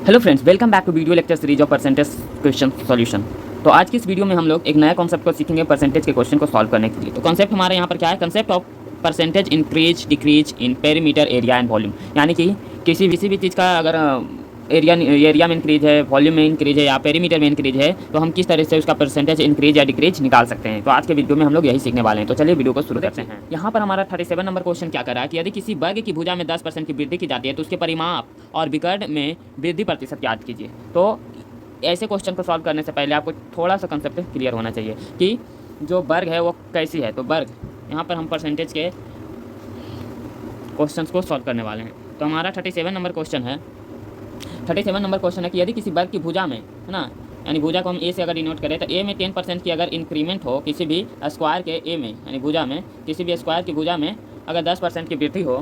Hello friends, welcome back to video lecture series of percentage question solution. तो आज की इस वीडियो में हम लोग एक नया कॉन्सेप्ट को सीखेंगे परसेंटेज के क्वेश्चन को सॉल्व करने के लिए। तो कॉन्सेप्ट हमारे यहाँ पर क्या है? Concept of percentage increase decrease in perimeter area and volume. यानी कि किसी भी चीज़ का अगर एरिया में इंक्रीज है, वॉल्यूम में इंक्रीज है या पेरीमीटर में इंक्रीज है, तो हम किस तरह से उसका परसेंटेज इंक्रीज या डिक्रीज निकाल सकते हैं। तो आज के वीडियो में हम लोग यही सीखने वाले हैं। तो चलिए वीडियो को शुरू करते हैं। यहाँ पर हमारा 37 नंबर क्वेश्चन क्या कर रहा है कि यदि किसी वर्ग की भुजा में 10% की वृद्धि की जाती है तो उसके परिमाप और विकर्ण में वृद्धि प्रतिशत ज्ञात कीजिए। तो ऐसे क्वेश्चन को सॉल्व करने से पहले आपको थोड़ा सा कंसेप्ट क्लियर होना चाहिए कि जो वर्ग है वो कैसी है। तो वर्ग, यहाँ पर हम परसेंटेज के क्वेश्चंस को सॉल्व करने वाले हैं। तो हमारा 37 नंबर क्वेश्चन है। 37 नंबर क्वेश्चन है कि यदि किसी वर्ग की भुजा में, है ना, यानी भुजा को हम ए से अगर डिनोट करें तो ए में 10% की अगर इंक्रीमेंट हो किसी भी स्क्वायर के ए में, यानी भुजा में किसी भी स्क्वायर की भुजा में अगर 10% की वृद्धि हो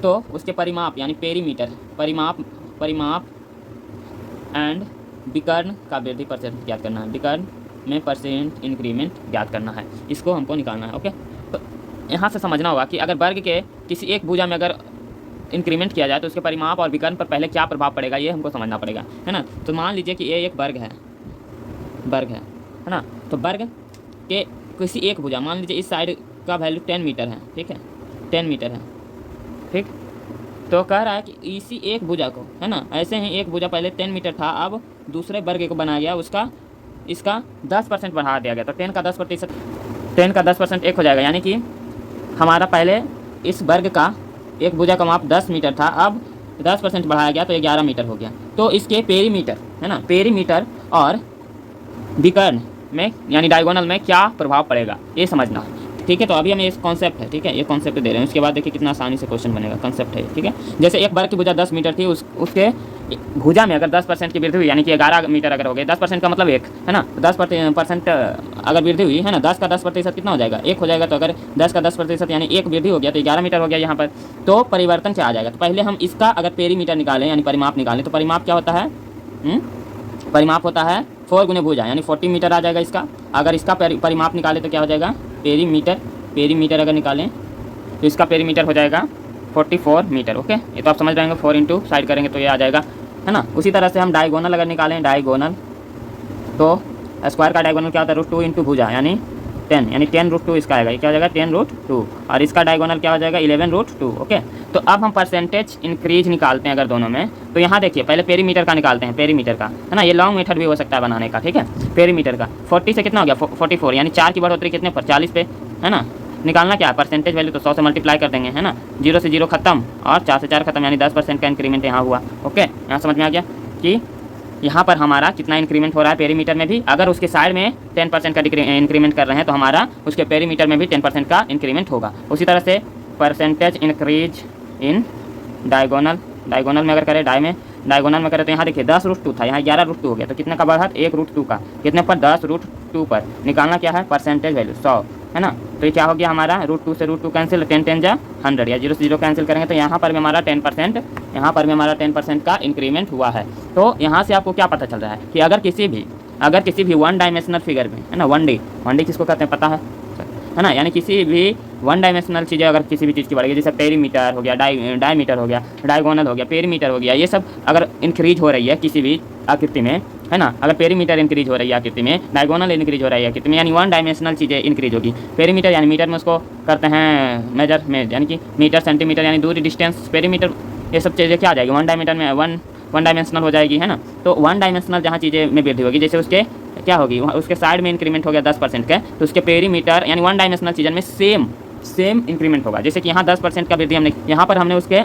तो उसके परिमाप यानी पेरीमीटर, परिमाप एंड विकर्ण का वृद्धि प्रतिशत ज्ञात करना है। विकर्ण में परसेंट इंक्रीमेंट ज्ञात करना है, इसको हमको निकालना है। ओके, तो यहाँ से समझना होगा कि अगर वर्ग के किसी एक भुजा में अगर इंक्रीमेंट किया जाए तो उसके परिमाप और विकर्ण पर पहले क्या प्रभाव पड़ेगा, ये हमको समझना पड़ेगा, है ना। तो मान लीजिए कि ये एक वर्ग है ना। तो वर्ग के किसी एक भुजा, मान लीजिए इस साइड का वैल्यू 10 मीटर है, ठीक है, 10 मीटर है, ठीक। तो कह रहा है कि इसी एक भुजा को, है ना, ऐसे ही एक भुजा पहले 10 मीटर था, अब दूसरे वर्ग को बनाया गया, उसका इसका 10% बढ़ा दिया गया। तो 10 का 10% 1 हो जाएगा, यानी कि हमारा पहले इस वर्ग का एक भुजा का माप 10 मीटर था, अब 10% बढ़ाया गया तो 11 मीटर हो गया। तो इसके पेरीमीटर, है ना, पेरीमीटर और विकर्ण में यानी डायगोनल में क्या प्रभाव पड़ेगा ये समझना है, ठीक है। तो अभी हमें इस कॉन्सेप्ट है, ठीक है, ये कॉन्सेप्ट दे रहे हैं। उसके बाद देखिए कितना आसानी से क्वेश्चन बनेगा, कॉन्सेप्ट है, ठीक है। जैसे एक वर्ग की भुजा 10 मीटर थी, उसके भुजा में अगर 10% की वृद्धि हुई, यानी कि 11 मीटर अगर हो गए, 10% का मतलब 1, है ना। तो 10% अगर वृद्धि हुई, है ना, 10 का 10% कितना हो जाएगा, 1 हो जाएगा। तो अगर 10 का 10% यानी 1 वृद्धि हो गया तो 11 मीटर हो गया यहाँ पर। तो परिवर्तन क्या आ जाएगा? तो पहले हम इसका अगर पेरीमीटर निकालें यानी परिमाप निकालें तो परिमाप क्या होता है? परिमाप होता है 4 गुने भुजा यानी 40 मीटर आ जाएगा इसका। अगर इसका परिमाप निकालें तो क्या हो जाएगा? पेरीमीटर अगर निकालें तो इसका पेरीमीटर हो जाएगा 44 मीटर। ओके, ये तो आप समझ रहे होंगे, 4 इंटू साइड करेंगे तो ये आ जाएगा, है ना। उसी तरह से हम डायगोनल अगर निकालें, डायगोनल, तो स्क्वायर का डायगोनल क्या होता है? √2 इंटू भुजा यानी 10, यानी 10√2 इसका आएगा। ये क्या हो जाएगा? 10√2। और इसका डायगोनल क्या हो जाएगा? 11√2। ओके, तो अब हम परसेंटेज इंक्रीज निकालते हैं अगर दोनों में। तो यहाँ देखिए पहले पेरीमीटर का निकालते हैं, पेरीमीटर का, है ना। ये लॉन्ग मेथड भी हो सकता है बनाने का, ठीक है। पेरीमीटर का 40 से कितना हो गया? 44, यानी 4 की बढ़ोतरी कितने पर? 40 पे, है ना। निकालना क्या है? परसेंटेज वैल्यू, तो 100 से मल्टीप्लाई कर देंगे, है ना। 0 से 0 खत्म और 4 से 4 खत्म, यानी 10% का इंक्रीमेंट यहाँ हुआ। ओके, यहाँ समझ में आ गया कि यहाँ पर हमारा कितना इंक्रीमेंट हो रहा है पेरीमीटर में भी। अगर उसके साइड में 10% का इंक्रीमेंट कर रहे हैं तो हमारा उसके पेरीमीटर में भी 10% का इंक्रीमेंट होगा। उसी तरह से परसेंटेज इंक्रीज इन डायगोनल में अगर करें, डायगोनल में करें तो यहाँ देखिए 10√2 था, यहाँ 11√2 हो गया। तो कितने का बढ़त? 1√2 का। कितने पर? 10√2 पर। निकालना क्या है? परसेंटेज वैल्यू 100, है ना। तो ये क्या हो गया हमारा? √2 से √2 कैंसिल, 10 10 जा 100, या 0 से 0 कैंसिल करेंगे तो यहाँ पर भी हमारा 10%, यहाँ पर भी हमारा 10% का इंक्रीमेंट हुआ है। तो यहाँ से आपको क्या पता चल रहा है कि अगर किसी भी वन डायमेंशनल फिगर में, है ना, 1D किसको कहते हैं पता है ना, यानी किसी भी वन डायमेंशनल चीज़ें अगर किसी भी चीज़ की बढ़ेगी, जैसे पेरीमीटर हो गया, डायमीटर हो गया, डायगोनल हो गया, पेरीमीटर हो गया, ये सब अगर इंक्रीज हो रही है किसी भी आकृति में, है ना, अगर पेरीमीटर इंक्रीज हो रही है आकृति में, डायगोनल इंक्रीज हो रही है आकृति में, यानी वन डायमेंशनल चीज़ें इंक्रीज होगी। पेरीमीटर यानी मीटर में उसको करते हैं मेजर में, यानी कि मीटर, सेंटीमीटर यानी दूरी, डिस्टेंस, पेरीमीटर, ये सब चीज़ें क्या आ जाएगी? वन डायमेंशनल हो जाएगी, है ना। तो वन डायमेंशनल जहाँ चीज़ें में वृद्धि होगी, जैसे उसके क्या होगी, उसके साइड में इंक्रीमेंट हो गया 10% का, तो उसके पेरीमीटर यानी वन डायमेंशनल चीज़न में सेम इंक्रीमेंट होगा। जैसे कि यहाँ 10% का वृद्धि हमने, यहाँ पर हमने उसके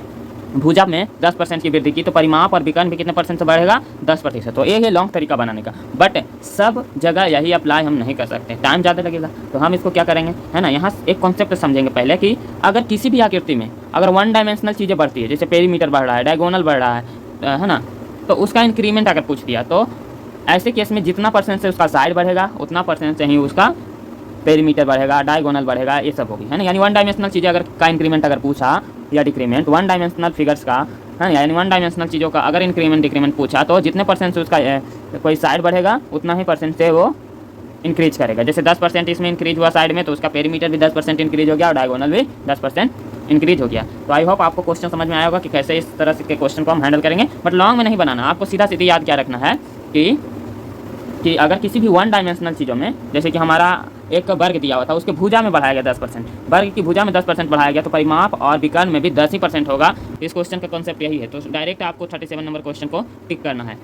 भुजा में 10% की वृद्धि की, तो परिमाप और विकर्ण भी कितने परसेंट से बढ़ेगा? 10%। तो ये है लॉन्ग तरीका बनाने का, बट सब जगह यही अप्लाई हम नहीं कर सकते, टाइम ज़्यादा लगेगा। तो हम इसको क्या करेंगे, है ना, यहाँ एक कॉन्सेप्ट समझेंगे पहले कि अगर किसी भी आकृति में अगर वन डायमेंशनल चीज़ें बढ़ती है, जैसे पेरीमीटर बढ़ रहा है, डायगोनल बढ़ रहा है ना, तो उसका इंक्रीमेंट अगर पूछ दिया तो ऐसे केस में जितना परसेंट से उसका साइड बढ़ेगा उतना परसेंट से ही उसका पेरीमीटर बढ़ेगा, डायगोनल बढ़ेगा, ये सब होगी, है ना। यानी वन डायमेंशनल चीज़ें अगर का इंक्रीमेंट अगर पूछा या डिक्रीमेंट, वन डायमेंशनल फिगर्स का, है ना, यानी वन डायमेंशनल चीज़ों का अगर इंक्रीमेंट डिक्रीमेंट पूछा तो जितने परसेंट से उसका कोई साइड बढ़ेगा उतना ही परसेंट से वो इंक्रीज करेगा। जैसे 10% इसमें इंक्रीज हुआ साइड में तो उसका पेरीमीटर भी 10% इंक्रीज हो गया और डायगोनल भी 10% इंक्रीज हो गया। तो आई होप आपको क्वेश्चन समझ में आया होगा कि कैसे इस तरह से के क्वेश्चन को हम हैंडल करेंगे, बट लॉन्ग में नहीं बनाना, आपको सीधा सीधी याद क्या रखना है कि अगर किसी भी वन डायमेंशनल चीज़ों में, जैसे कि हमारा एक वर्ग दिया हुआ था, उसके भुजा में बढ़ाया गया 10%, वर्ग की भुजा में 10% बढ़ाया गया, तो परिमाप और विकर्ण में भी 10% होगा। इस क्वेश्चन का कॉन्सेप्ट यही है। तो डायरेक्ट आपको 37 नंबर क्वेश्चन को टिक करना है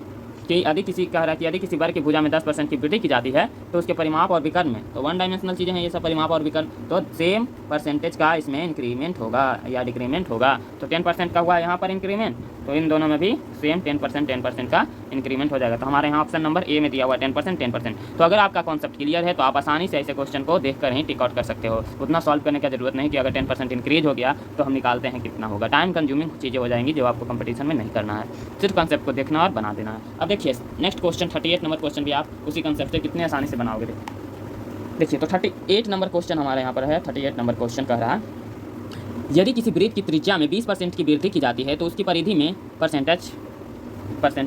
कि यदि किसी कह रहा है कि यदि किसी वर्ग की भुजा में 10% की वृद्धि की जाती है तो उसके परिमाप और विकर्ण में, तो वन डायमेंशनल चीज़ें हैं ये सब परिमाप और विकर्ण, तो सेम परसेंटेज का इसमें इंक्रीमेंट होगा या डिक्रीमेंट होगा। तो 10% का हुआ यहाँ पर इंक्रीमेंट, तो इन दोनों में भी सेम 10% का इंक्रीमेंट हो जाएगा। तो हमारे यहाँ ऑप्शन नंबर ए में दिया हुआ 10%। तो अगर आपका कॉन्सेप्ट क्लियर है तो आप आसानी से ऐसे क्वेश्चन को देख कर ही टिक आउट कर सकते हो। उतना सॉल्व करने की जरूरत नहीं कि अगर 10% इंक्रीज हो गया तो हम निकालते हैं कितना होगा। टाइम कंज्यूमिंग चीज़ें हो जाएंगी जो आपको कंपटीशन में नहीं करना है, सिर्फ कॉन्सेप्ट को देखना और बना देना है। अब देखिए नेक्स्ट क्वेश्चन 38 नंबर क्वेश्चन भी आप उसी कंसेप्ट से कितने आसानी से बनाओगे। देखिए तो 38 नंबर क्वेश्चन हमारे यहाँ पर है। 38 नंबर क्वेश्चन कह रहा है यदि किसी वृत्त की त्रिज्या में 20% की वृद्धि की जाती है तो उसकी परिधि में परसेंटेज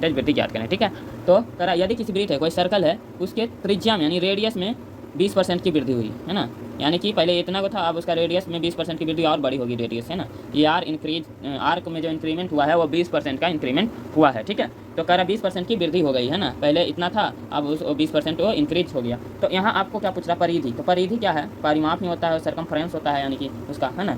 वृद्धि ज्ञात करें। ठीक है, तो कह रहा यदि किसी वृत्त है, कोई सर्कल है, उसके त्रिज्या में यानी रेडियस में 20% की वृद्धि हुई है ना, यानी कि पहले इतना को था, अब उसका रेडियस में 20% की वृद्धि और बड़ी होगी रेडियस, है ना। ये आर्क में जो इंक्रीमेंट हुआ है वो 20% का इंक्रीमेंट हुआ है। ठीक है, तो कह रहा 20% की वृद्धि हो गई है ना, पहले इतना था अब उस 20% वो इंक्रीज हो गया। तो यहाँ आपको क्या पूछ रहा, परिधि। तो परिधि क्या है, परिमाप नहीं होता है, सरकमफ्रेंस होता है, यानी कि उसका, है ना।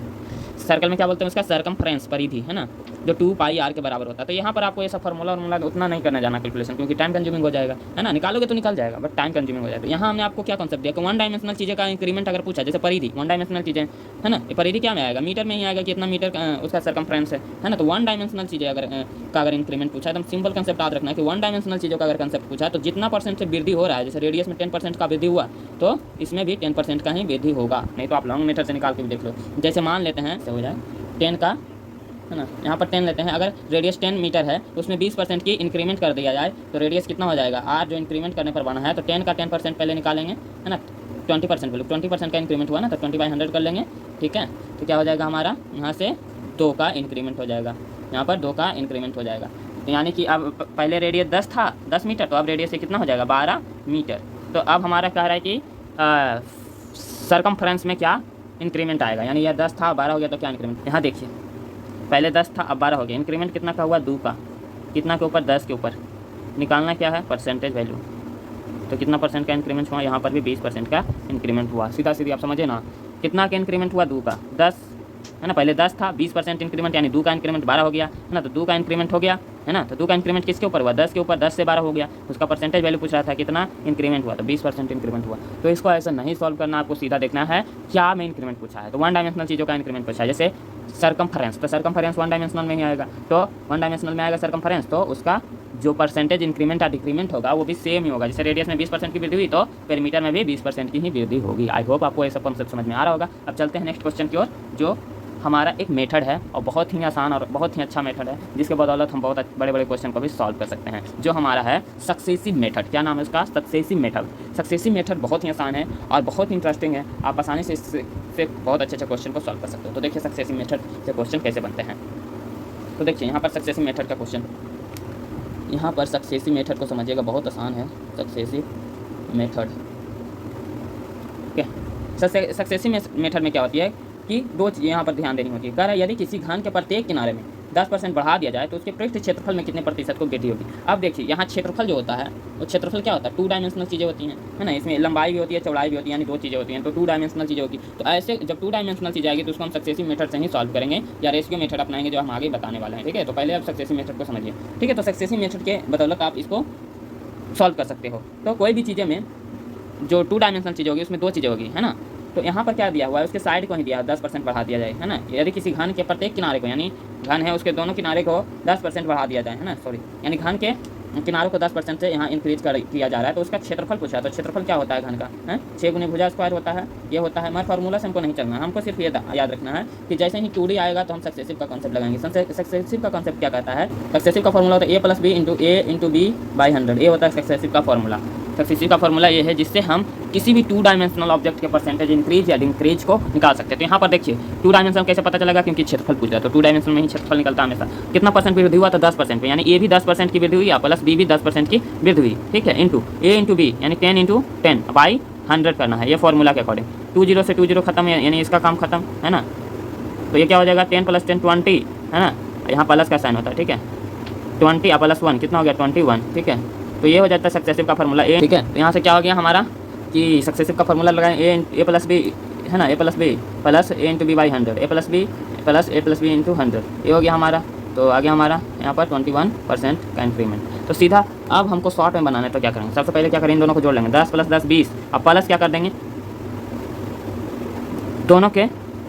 सर्कल में क्या बोलते हैं उसका, सरकमफ्रेंस, परिधि, है ना, जो 2πr के बराबर होता है। तो यहाँ पर आपको ये सब फार्मूला उतना नहीं करना जाना कैलकुलेशन, क्योंकि टाइम कंज्यूमिंग हो जाएगा, है ना। निकालोगे तो निकल जाएगा बट टाइम कंज्यूमिंग हो जाएगा। तो यहाँ हमने आपको क्या कॉन्सेप्ट दिया कि वन डायमेंशनल चीज़ें का इंक्रीमेंट अगर पूछा, जैसे परिधि, वन डायमेंशनल चीज़ें, है ना, ये परिधि क्या में आएगा, मीटर में ही आएगा, कितना मीटर उसका सरकमफ्रेंस है ना। तो वन डायमेंशनल चीज़ें अगर इंक्रीमेंट पूछा, एकदम सिंपल कंसेप्ट याद रखना है कि वन डायमेंशनल चीज़ों का अगर कंसेप्ट पूछा तो जितना परसेंट से वृद्धि हो रहा है, जैसे रेडियस में 10% का वृद्धि हुआ तो इसमें भी 10% का ही वृद्धि होगा। नहीं तो आप लॉन्ग मीटर से निकाल के भी देख लो। जैसे मान लेते हैं से हो जाए 10 का, है ना, यहाँ पर 10 लेते हैं, अगर रेडियस 10 मीटर है तो उसमें 20% की इंक्रीमेंट कर दिया जाए तो रेडियस कितना हो जाएगा, आर जो इंक्रीमेंट करने पर बना है, तो 10 का 10% पहले निकालेंगे, है ना, 20% बोलो, 20% का इंक्रीमेंट हुआ ना, तो 20/100 कर लेंगे। ठीक है, तो क्या हो जाएगा हमारा, यहाँ से 2 का इंक्रीमेंट हो जाएगा, यहाँ पर 2 का इंक्रीमेंट हो जाएगा। तो यानी कि अब पहले रेडियस 10 था, 10 मीटर, तो अब रेडियस से कितना हो जाएगा, 12 मीटर। तो अब हमारा कह रहा है कि सरकमफ्रेंस में क्या इंक्रीमेंट आएगा, यानी यह 10 था 12 हो गया, तो क्या इंक्रीमेंट, यहाँ देखिए पहले 10 था अब 12 हो गया, इंक्रीमेंट कितना का हुआ, 2 का, कितना के ऊपर, 10 के ऊपर, निकालना क्या है, परसेंटेज वैल्यू। तो कितना परसेंट का इंक्रीमेंट हुआ, यहाँ पर भी 20% का इंक्रीमेंट हुआ। सीधा सीधी आप समझे ना, कितना का इंक्रीमेंट हुआ, 2 का, 10 है ना, पहले 10 था, 20% इंक्रीमेंट, यानी 2 का इंक्रीमेंट 12 हो गया, है ना। तो 2 का इंक्रीमेंट हो गया, है ना, तो 2 का इंक्रीमेंट किसके ऊपर हुआ, 10 के ऊपर, 10 से 12 हो गया, उसका परसेंटेज वैल्यू पूछ रहा था कितना इंक्रीमेंट हुआ, तो 20% इंक्रीमेंट हुआ। तो इसको ऐसा नहीं सॉल्व करना, आपको सीधा देखना है क्या में इंक्रीमेंट पूछा है। तो वन डायमेंशनल चीज़ों का इंक्रीमेंट पूछा है, जैसे सरकमफ्रेंस, तो सरकमफ्रेंस वन डायमेंशनल में ही आएगा, तो वन डायमेंशनल में आएगा सरकमफ्रेंस, तो उसका जो परसेंटेज इंक्रीमेंट या डिक्रीमेंट होगा वो भी सेम ही होगा। जैसे रेडियस में 20% की वृद्धि हुई तो पेरीमीटर में भी 20% की ही वृद्धि होगी। आई होप आपको ये सब कॉन्सेप्ट समझ में आ रहा होगा। अब चलते हैं नेक्स्ट क्वेश्चन की ओर, जो हमारा एक मेथड है और बहुत ही आसान और बहुत ही अच्छा मेथड है, जिसके बदौलत हम बहुत बड़े बड़े क्वेश्चन को भी सॉल्व कर सकते हैं, जो हमारा है सक्सेसिव मेथड। क्या नाम है उसका, सक्सेसिव मेथड। सक्सेसिव मेथड बहुत ही आसान है और बहुत ही इंटरेस्टिंग है, आप आसानी से इससे बहुत अच्छे क्वेश्चन को सॉल्व कर सकते हो। तो देखिए सक्सेसिव मेथड से क्वेश्चन कैसे बनते हैं। तो देखिए यहाँ पर सक्सेसिव मेथड का क्वेश्चन, यहाँ पर सक्सेसिव मेथड को समझिएगा, बहुत आसान है successive method. Okay, successive method में क्या होती है कि 2 चीज़ें यहाँ पर ध्यान देनी होती है। कह रहा है यदि किसी घन के प्रत्येक किनारे में 10% बढ़ा दिया जाए तो उसके पृष्ठ क्षेत्रफल में कितने प्रतिशत को वृद्धि होगी। अब देखिए यहाँ क्षेत्रफल जो होता है वो क्षेत्रफल क्या होता है, 2 डायमेंशनल चीज़ें होती हैं, है ना, इसमें लंबाई भी होती है चौड़ाई भी होती है, यानी 2 चीज़ें होती हैं, तो 2 डायमेंशनल चीज़ें होती। तो ऐसे जब 2 डायमेंशनल चीज़ आएगी तो उसको हम सक्सेसिव मेथड से ही सॉल्व करेंगे या रेशियो मेथड अपनाएंगे, जो हम आगे बताने वाले हैं। ठीक है, तो पहले आप सक्सेसिव मेथड को समझिए। ठीक है, तो सक्सेसिव मेथड के बदौलत आप इसको सॉल्व कर सकते हो। तो कोई भी चीज़ें में जो 2 डायमेंशनल चीज़ होगी उसमें 2 चीज़ें होगी, है ना। तो यहाँ पर क्या दिया हुआ है, उसके साइड को ही दिया 10% बढ़ा दिया जाए, है ना। यदि किसी घन के प्रत्येक किनारे को, यानी घन है उसके दोनों किनारे को 10% बढ़ा दिया जाए, है ना, सॉरी, यानी घन के किनारों को 10% से यहाँ इंक्रीज किया जा रहा है, तो उसका क्षेत्रफल पूछा है। तो क्षेत्रफल क्या होता है घन का, है 6 गुने भुजा स्क्वायर होता है, ये होता है। हमारे फार्मूला से हमको नहीं चलना, हमको सिर्फ ये याद रखना है कि जैसे ही 2D आएगा तो हम सक्सेसिव का कॉन्सेप्ट लगाएंगे। सक्सेसिव का कॉन्सेप्ट क्या कहता है, सक्सेसिव का फॉर्मूला होता है a+b/a/b/100। ये होता है सक्सेसिव का फॉर्मूला। सक्सेसिव का फॉर्मूला ये है जिससे हम किसी भी 2 डायमेंशनल ऑब्जेक्ट के परसेंटेज इंक्रीज या डिक्रीज को निकाल सकते हैं। तो यहाँ पर देखिए 2 डायमेंशन कैसे पता चलेगा, क्योंकि क्षेत्रफल पूछ रहा है, तो 2 डायमेंशन में ही क्षेत्रफल निकलता है हमेशा। कितना परसेंट वृद्धि हुआ, तो 10% पे, यानी ए भी 10% की वृद्धि हुई प्लस बी भी 10% की वृद्धि हुई। ठीक है, इंटू ए इंटू बी, यानी 10 × 10/100 करना है, ये फॉर्मूला के अकॉर्डिंग। 20 से 20 खत्म है, यानी इसका काम खत्म, है ना। तो ये क्या हो जाएगा 10 + 10 20 है ना, यहाँ प्लस का साइन होता है, ठीक है। 20 + 1 कितना हो गया 21, ठीक है। तो ये हो जाता है सक्सेसिव का फार्मूला ए, ठीक है। तो यहाँ से क्या हो गया हमारा कि सक्सेसिव का फार्मूला लगाएं ए प्लस बी है ना, A plus B plus A into B by 100, A plus B plus A plus B into 100, ये हो गया हमारा। तो आगे हमारा यहाँ पर 21% का इंक्रीमेंट। तो सीधा अब हमको शॉर्ट में बनाना है, तो क्या करेंगे, सबसे पहले क्या करेंगे, इन दोनों को जोड़ लेंगे, 10 + 10 20। अब प्लस क्या कर देंगे, दोनों के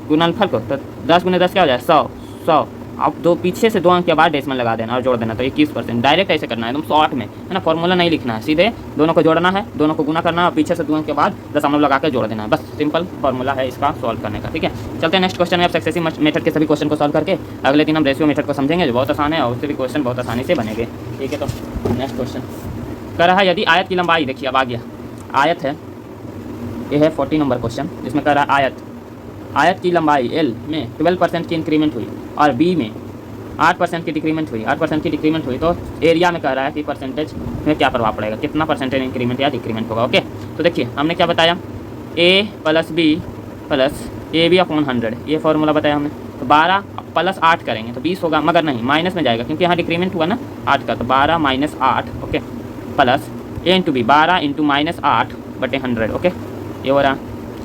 गुणनफल को, तो 10 × 10 क्या हो जाए 100। अब दो पीछे से 2 अंक के बाद डेसिमल लगा देना और जोड़ देना, तो 21%। डायरेक्ट ऐसे करना है एकदम शॉर्ट में, है ना, फॉर्मूला नहीं लिखना है, सीधे दोनों को जोड़ना है, दोनों को गुना करना है और पीछे से 2 अंक के बाद दशमलव लगा के जोड़ देना है, बस सिंपल फॉर्मूला है इसका सॉल्व करने का, ठीक है। चलते हैं नेक्स्ट क्वेश्चन में। अब सक्सेसिव मेथड के सभी क्वेश्चन को सॉल्व करके अगले दिन हम रेशियो मेथड को समझेंगे, जो बहुत आसान है और उससे भी क्वेश्चन बहुत आसानी से बनेंगे, ठीक है। तो नेक्स्ट क्वेश्चन कह रहा है यदि आयत की लंबाई, देखिए अब आ गया आयत है, ये है 40 नंबर क्वेश्चन, जिसमें कह रहा है आयत की लंबाई L में 12% की इंक्रीमेंट हुई और B में 8% की डिक्रीमेंट हुई, 8% की डिक्रीमेंट हुई, तो एरिया में कह रहा है कि परसेंटेज में क्या प्रभाव पड़ेगा, कितना परसेंटेज इंक्रीमेंट या डिक्रीमेंट होगा, ओके। तो देखिए हमने क्या बताया, A + B + AB/100, ये फॉर्मूला बताया हमने। तो 12 + 8 करेंगे तो 20 होगा, मगर नहीं माइनस में जाएगा क्योंकि यहाँ डिक्रीमेंट हुआ ना 8 का, तो 12 - 8, okay, plus A × B 12 × -8/100, okay, ये हो रहा।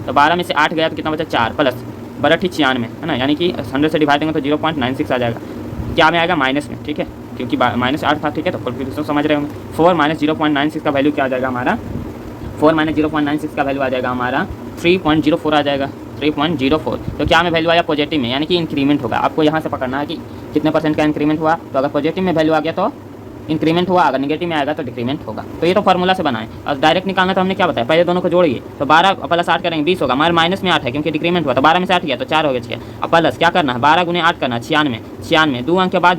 तो 12 में से 8 गया तो कितना बचा 4, प्लस 92 है ना, यानी कि 100 से डिवाइड देंगे तो 0.96 आ जाएगा, क्या में आएगा माइनस में, ठीक है, क्योंकि -8 था, ठीक है। तो कैलकुलेशन समझ रहे होंगे। 4 - 0.96 का वैल्यू क्या आ जाएगा हमारा, 4 - 0.96 का वैल्यू आ जाएगा हमारा 3.04 आ जाएगा, 3.04। तो क्या में वैल्यू आया पॉजिटिव में, यानी कि इंक्रीमेंट होगा। आपको यहाँ से पकड़ना है कि कितने परसेंट का इंक्रीमेंट हुआ, तो अगर पॉजिटिव में वैल्यू आ गया तो इंक्रीमेंट हुआ, अगर नेगेटिव में आएगा तो डिक्रीमेंट होगा। तो ये तो फार्मूला से बनाए और डायरेक्ट निकालना, तो हमने क्या बताया, पहले दोनों को जोड़िए, तो 12 + 8 करेंगे 20 होगा, हमारे माइनस में 8 है क्योंकि डिक्रीमेंट हुआ, तो 12 में से 8 गया तो 4 हो गया 6। अब प्लस क्या करना है, 12 × 8 करना, 96, 2 अंक के बाद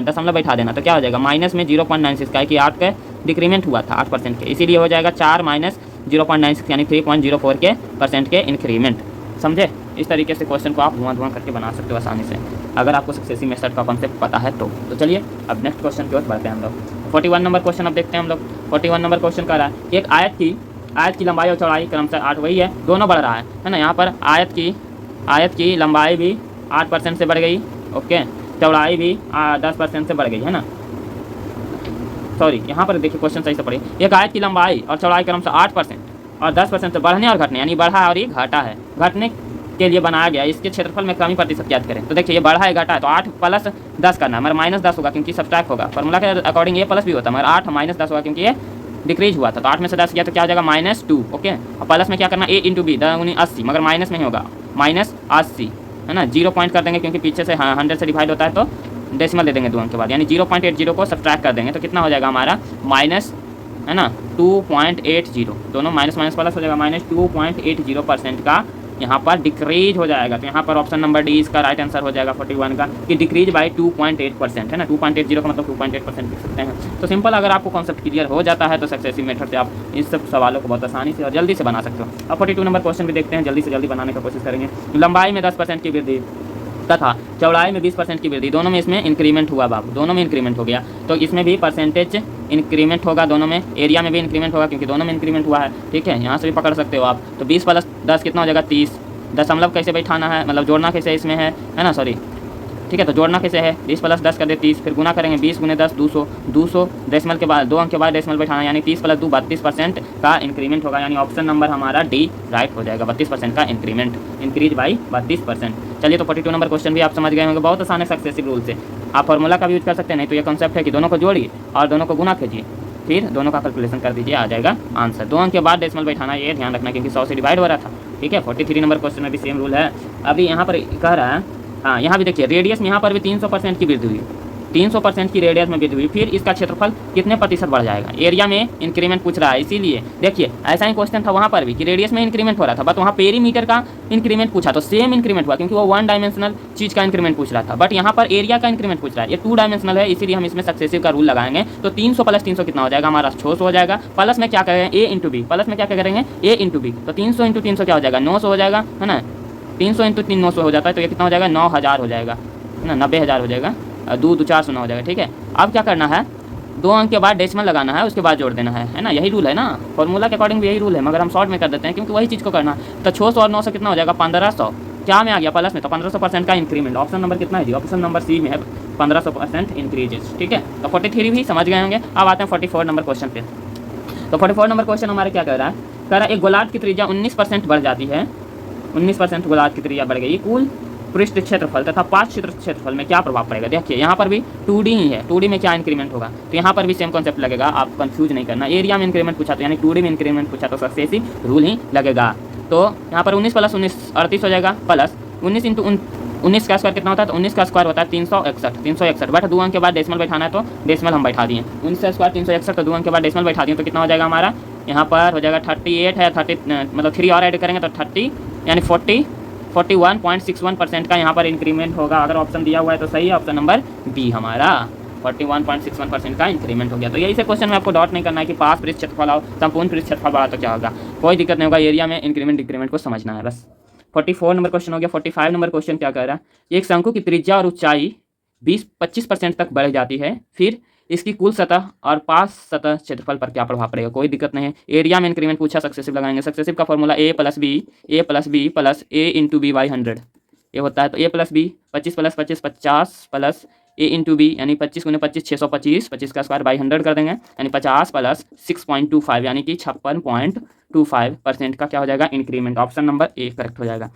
दशमलव बैठा देना, तो क्या हो जाएगा माइनस में 0.96 का है कि 8 का डिक्रीमेंट हुआ था 8% के, इसीलिए हो जाएगा 4 - 0.96 यानी 3.04 के परसेंट के इंक्रीमेंट, समझे। इस तरीके से क्वेश्चन को आप धुआं करके बना सकते हो आसानी से, अगर आपको सक्सेसिव मेथड का कॉन्सेप्ट पता है तो चलिए अब नेक्स्ट क्वेश्चन की ओर बढ़ते हैं हम लोग। 41 नंबर क्वेश्चन अब देखते हैं हम लोग। 41 नंबर क्वेश्चन कर रहा है कि एक आयत की लंबाई और चौड़ाई क्रमशः 8, वही है, दोनों बढ़ रहा है ना। यहाँ पर आयत की लंबाई भी 8% से बढ़ गई, ओके, चौड़ाई भी 10% से बढ़ गई, है ना। सॉरी, यहाँ पर देखिए क्वेश्चन सही से पढ़िए। एक आयत की लंबाई और चौड़ाई क्रमशः 8% और 10% से बढ़ने और घटने, यानी बढ़ा और ये घटा है, घटने के लिए बनाया गया। इसके क्षेत्रफल में कमी प्रतिशत ज्ञात करें। तो देखिए ये बढ़ा है घटा है, तो 8 + 10 करना है, मगर -10 होगा क्योंकि सब्ट्रैक्ट होगा, फार्मूला के अकॉर्डिंग ये प्लस भी होता है, मगर 8 - 10 होगा क्योंकि ये डिक्रीज हुआ था। तो 8 में से 10 गया तो क्या हो जाएगा -2, ओके। और प्लस में क्या करना, A × B 10 × 80, मगर माइनस में ही होगा -80, है ना। 0 पॉइंट कर देंगे क्योंकि पीछे से 100 से डिवाइड होता है, तो डेसिमल दे देंगे 2 अंक के बाद, यानी 0.80 को सब्ट्रैक्ट कर देंगे तो कितना हो जाएगा हमारा माइनस, है ना, 2.80, दोनों माइनस प्लस हो जाएगा, -2.80% का यहाँ पर डिक्रीज हो जाएगा। तो यहाँ पर ऑप्शन नंबर डी इसका राइट आंसर हो जाएगा 41 का, कि डिक्रीज बाय 2.8%, है ना। 2.80 का मतलब 2.8% लिख सकते हैं। तो सिंपल, अगर आपको कॉन्सेप्ट क्लियर हो जाता है तो सक्सेसिव मेथड से आप इस सब सवालों को बहुत आसानी से और जल्दी से बना सकते हो। अब 42 नंबर क्वेश्चन भी देखते हैं, जल्दी से जल्दी बनाने का कोशिश करेंगे। लंबाई में 10% की वृद्धि तथा चौड़ाई में 20% की वृद्धि, दोनों में इसमें इंक्रीमेंट हुआ बाबू, दोनों में इंक्रीमेंट हो गया, तो इसमें भी परसेंटेज इंक्रीमेंट होगा, दोनों में। एरिया में भी इंक्रीमेंट होगा क्योंकि दोनों में इंक्रीमेंट हुआ है, ठीक है। यहाँ से भी पकड़ सकते हो आप। तो 20 + 10 कितना हो जाएगा 30, दशमलव कैसे बैठाना है, मतलब जोड़ना कैसे इसमें है ना, सॉरी, ठीक है। तो जोड़ना कैसे है, 20 + 10 कर दे 30, फिर गुना करेंगे 20 × 10 200 डेसिमल के बाद 2 अंक के बाद डेसिमल बैठाना, यानी 30 + 2 32% का इंक्रीमेंट होगा, यानी ऑप्शन नंबर हमारा डी राइट हो जाएगा। 32% का इंक्रीमेंट, इंक्रीज बाई 32%। चलिए, तो 42 नंबर क्वेश्चन भी आप समझ गए होंगे, बहुत आसान है सक्सेसिव रूल से। आप फॉर्मूला का भी यूज कर सकते हैं, नहीं तो ये कॉन्सेप्ट है कि दोनों को जोड़िए और दोनों को गुना कीजिए, फिर दोनों का कैलकुलेशन कर दीजिए, आ जाएगा आंसर। 2 अंक के बाद डेसिमल बैठाना, ये ध्यान रखना क्योंकि 100 से डिवाइड हो रहा था, ठीक है। 43 नंबर क्वेश्चन में भी सेम रूल है। अभी यहाँ पर कह रहा है, हाँ, यहाँ भी देखिए रेडियस में यहाँ पर भी 300% की वृद्धि हुई, 300% की रेडियस में वृद्धि हुई, फिर इसका क्षेत्रफल कितने प्रतिशत बढ़ जाएगा। एरिया में इंक्रीमेंट पूछ रहा है, इसीलिए देखिए ऐसा ही क्वेश्चन था वहाँ पर भी कि रेडियस में इंक्रीमेंट हो रहा था, बट वहाँ पेरीमीटर का इंक्रीमेंट पूछा तो सेम इंक्रीमेंट हुआ क्योंकि वो 1 डायमेंशनल चीज़ का इंक्रीमेंट पूछ रहा था, बट यहाँ पर एरिया का इंक्रीमेंट पूछ रहा है, ये 2 डायमेंशनल है, इसीलिए हम इसमें सक्सेसिव का रूल लगाएंगे। तो 300 + 300 कितना हो जाएगा हमारा 600 हो जाएगा। प्लस में क्या करेंगे A × B, प्लस में क्या करेंगे A × B, तो 300 × 300 क्या हो जाएगा 900 हो जाएगा, है ना। 300 × 3 900 हो जाता है, तो ये कितना हो जाएगा 9000 हो जाएगा, है ना, 90000 हो जाएगा, 2 2 4 9 हो जाएगा, ठीक है। अब क्या करना है, 2 अंक के बाद डेसिमल लगाना है, उसके बाद जोड़ देना है ना, यही रूल है ना, फॉर्मूला के अकॉर्डिंग भी यही रूल है, मगर हम शॉर्ट में कर देते हैं क्योंकि वही चीज़ को करना है। तो 600 और 900 कितना हो जाएगा 1500, क्या में आ गया प्लस में, तो 1500% का इंक्रीमेंट। ऑप्शन नंबर कितना है जी, ऑप्शन नंबर सी में है 1500% इंक्रीजेस। ठीक है, तो 43 भी समझ गए होंगे। अब आते हैं 44 नंबर क्वेश्चन पे। तो 44 नंबर क्वेश्चन हमारे क्या कह रहा है, कह रहा है एक गोलार्ध की त्रिज्या 19% बढ़ जाती है, 19% गोलार्ध की त्रिज्या बढ़ गई, कुल पृष्ठ क्षेत्रफल तथा 5 क्षेत्रफल में क्या प्रभाव पड़ेगा। देखिए यहाँ पर भी 2D ही है, 2D में क्या इंक्रीमेंट होगा, तो यहाँ पर भी सेम कॉन्सेप्ट लगेगा, आप कंफ्यूज नहीं करना। एरिया में इंक्रीमेंट पूछा तो यानी 2D में इंक्रीमेंट पूछा तो सक्सेसिव रूल ही लगेगा। तो यहाँ पर 19 + 19 38 हो जाएगा, प्लस 19 × 19 का स्क्वायर कितना होता है, तो 19 का स्क्वायर होता है 361, बट 2 अंक के बाद डेसिमल बैठाना है तो डेसिमल हम बैठा दिए। 19 का स्क्वायर 361, तो 2 अंक के बाद डेसिमल बैठा दिए, तो कितना हो जाएगा हमारा, यहाँ पर हो जाएगा 38 है, 30 मतलब 3 और ऐड करेंगे तो 30 यानी 41.61% का यहाँ पर इंक्रीमेंट होगा। अगर ऑप्शन दिया हुआ है तो सही है, ऑप्शन नंबर बी हमारा 41.61% का इंक्रीमेंट हो गया। तो यही से क्वेश्चन में आपको डाउट नहीं करना है कि पास पृष्ठ क्षेत्रफल और संपूर्ण पृष्ठ क्षेत्रफल बढ़ा तो क्या होगा, कोई दिक्कत नहीं होगा। एरिया में इंक्रीमेंट डिक्रीमेंट को समझना है बस। 44 नंबर क्वेश्चन हो गया। 45 नंबर क्वेश्चन क्या कह रहा है, एक शंकु की त्रिज्या और ऊंचाई 20-25% तक बढ़ जाती है, फिर इसकी कुल सतह और पास सतह क्षेत्रफल पर क्या प्रभाव पड़ेगा, कोई दिक्कत नहीं है। एरिया में इंक्रीमेंट पूछा, सक्सेसिव लगाएंगे। सक्सेसिव का formula a + b + a × b / 100 ये होता है। तो a + b 25 + 25 50 plus a × b यानी 25 × 25 625, 25 का स्क्वायर / 100 कर देंगे, यानी 50 + 6.25 यानी कि 56.25% का क्या हो जाएगा, increment. Option number A correct हो जाएगा।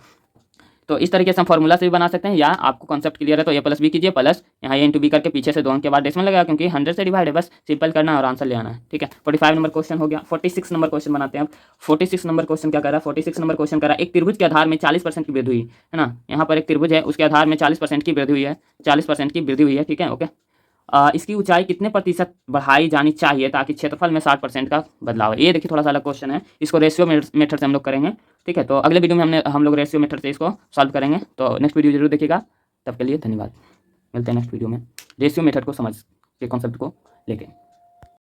तो इस तरीके से हम फॉर्मूला से भी बना सकते हैं, या आपको कॉन्सेप्ट क्लियर है तो a + b कीजिए, प्लस यहाँ a × b करके पीछे से 2 अंक के बाद डेसिमल लगेगा, क्योंकि 100 से डिवाइड है, बस सिंपल करना है और आंसर ले आना है। ठीक है, 45 नंबर क्वेश्चन हो गया। 46 नंबर क्वेश्चन बनाते हैं अब। 46 नंबर क्वेश्चन क्या कर रहा है, 46 नंबर क्वेश्चन कर रहा है एक त्रिभुज के आधार में 40% की वृद्धि हुई है ना। यहाँ पर एक त्रिभुज है, उसके आधार में 40% की वृद्धि हुई है, 40% की वृद्धि हुई है। ठीक है, ओके। इसकी ऊंचाई कितने प्रतिशत बढ़ाई जानी चाहिए ताकि क्षेत्रफल में 60% का बदलाव है। ये देखिए थोड़ा सा अलग क्वेश्चन है, इसको रेशियो मेथड से हम लोग करेंगे। ठीक है, तो अगले वीडियो में हम लोग रेशियो मेथड से इसको सॉल्व करेंगे, तो नेक्स्ट वीडियो जरूर देखिएगा। तब के लिए धन्यवाद, मिलते हैं नेक्स्ट वीडियो में रेशियो मेथड को समझ के कॉन्सेप्ट को लेके।